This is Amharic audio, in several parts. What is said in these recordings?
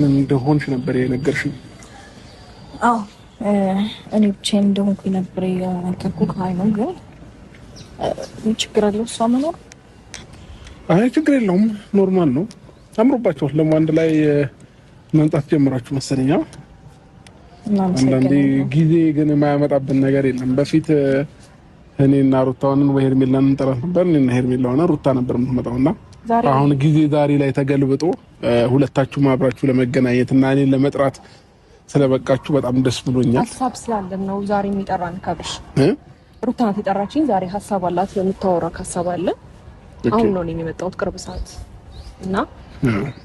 እንደሆንሽ ነበር የነገርሽኝ? አዎ እኔ ብቻዬን እንደሆንኩኝ ነበር የነገርኩህ። አይኖር ግን ችግር አለው እሷ መኖር? አይ ችግር የለውም፣ ኖርማል ነው። አምሮባችኋል። ለምን አንድ ላይ መምጣት ጀምራችሁ መሰለኝ? አንዳንዴ ጊዜ ግን የማያመጣብን ነገር የለም። በፊት እኔና ሩታውን ወይ ሄርሜላን እንጠራት ነበር። እኔና ሄርሜላውን ሩታ ነበር የምትመጣውና አሁን ጊዜ ዛሬ ላይ ተገልብጦ ሁለታችሁ አብራችሁ ለመገናኘት እና እኔን ለመጥራት ስለበቃችሁ በጣም ደስ ብሎኛል። ሀሳብ ስላለን ነው ዛሬ የሚጠራን። ካብሽ ሩታ ናት የጠራችኝ። ዛሬ ሀሳብ አላት፣ የምታወራው ሀሳብ አለ። አሁን ነው የመጣሁት ቅርብ ሰዓት እና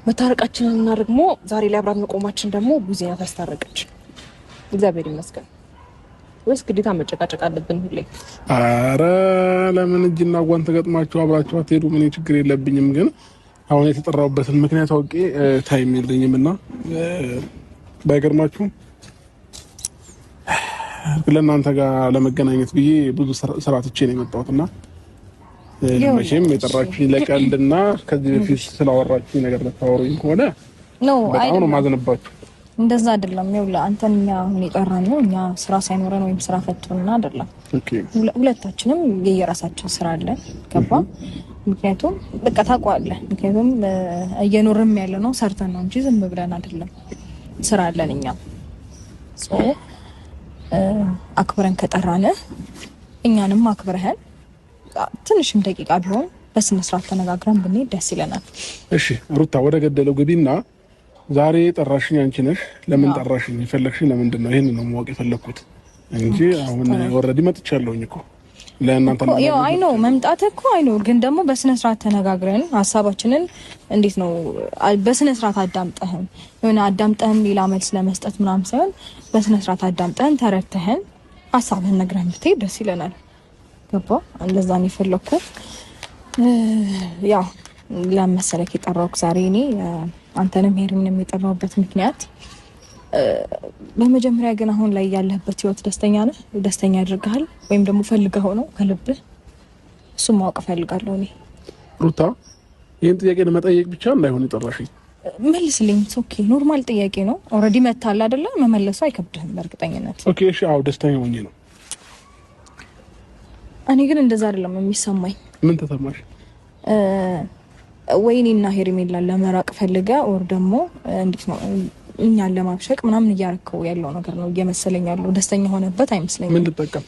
መታረቃችንን እና ደግሞ ዛሬ ላይ አብራን መቆማችን ደግሞ ብዙ ናት ያስታረቀች። እግዚአብሔር ይመስገን። ወይስ ግዴታ መጨቃጨቅ አለብን ሁሌ? አረ ለምን እጅና ጓንት ተገጥማችሁ አብራችሁ አትሄዱ? ምን ችግር የለብኝም። ግን አሁን የተጠራሁበትን ምክንያት አውቄ ታይም የለኝምና ባይገርማችሁ ለእናንተ ጋር ለመገናኘት ብዬ ብዙ ስራ ትቼ ነው የመጣሁትና መቼም የጠራችሁኝ ለቀልድና ከዚህ በፊት ስላወራችሁኝ ነገር ልታወሩኝ ከሆነ በጣም ነው ማዘንባችሁ። እንደዛ አይደለም። ይኸውልህ አንተኛ አሁን የጠራን ነው እኛ ስራ ሳይኖረን ወይም ስራ ፈቶና አይደለም። ሁለታችንም የየራሳችን ስራ አለን። ገባ? ምክንያቱም በቃ ታውቀዋለህ። ምክንያቱም እየኖርም ያለ ነው ሰርተን ነው እንጂ ዝም ብለን አይደለም። ስራ አለን እኛ። አክብረን ከጠራን እኛንም አክብረህን ትንሽም ደቂቃ ቢሆን በስነ ስርዓት ተነጋግረን ብንሄድ ደስ ይለናል። እሺ ሩታ፣ ወደ ገደለው ግቢና ዛሬ ጠራሽኝ አንቺ ነሽ። ለምን ጠራሽኝ? የፈለግሽኝ ለምንድን ነው? ይሄን ነው ማወቅ የፈለኩት እንጂ አሁን ኦልሬዲ መጥቻለሁኝ እኮ ለእናንተ ነው። ያው አይ ነው መምጣት እኮ አይ ነው፣ ግን ደግሞ በስነ ስርዓት ተነጋግረን ሀሳባችንን እንዴት ነው በስነ ስርዓት አዳምጠህን የሆነ አዳምጠህን ሌላ መልስ ለመስጠት ምናምን ሳይሆን በስነ ስርዓት አዳምጠህን ተረድተህን ሀሳብህን ነግረህን ብትሄድ ደስ ይለናል። ገባ? እንደዛ ነው የፈለኩት። ያው ለመሰለክ የጠራሁት ዛሬ እኔ አንተንም ሄርሜንም የጠራሁበት ምክንያት በመጀመሪያ ግን አሁን ላይ ያለህበት ህይወት ደስተኛ ነህ? ደስተኛ ያደርግሃል ወይም ደግሞ ፈልገኸው ነው ከልብህ? እሱም ማወቅ ፈልጋለሁ እኔ። ሩታ፣ ይሄን ጥያቄ ለመጠየቅ ብቻ እንዳይሆን የጠራሽኝ መልስልኝ። ኦኬ፣ ኖርማል ጥያቄ ነው። ኦልሬዲ መታል አይደለ? መመለሱ አይከብድህም በእርግጠኝነት። ኦኬ፣ እሺ። አዎ ደስተኛ ሆኜ ነው። እኔ ግን እንደዛ አይደለም የሚሰማኝ። ምን ተሰማሽ? ወይኔና ሄርሜላን ለመራቅ ፈልጋ ወር ደግሞ እንዴት ነው እኛን ለማብሸቅ ምናምን እያረከው ያለው ነገር ነው እየመሰለኝ ያለው። ደስተኛ ሆነበት አይመስለኝም። ምን ልጠቀም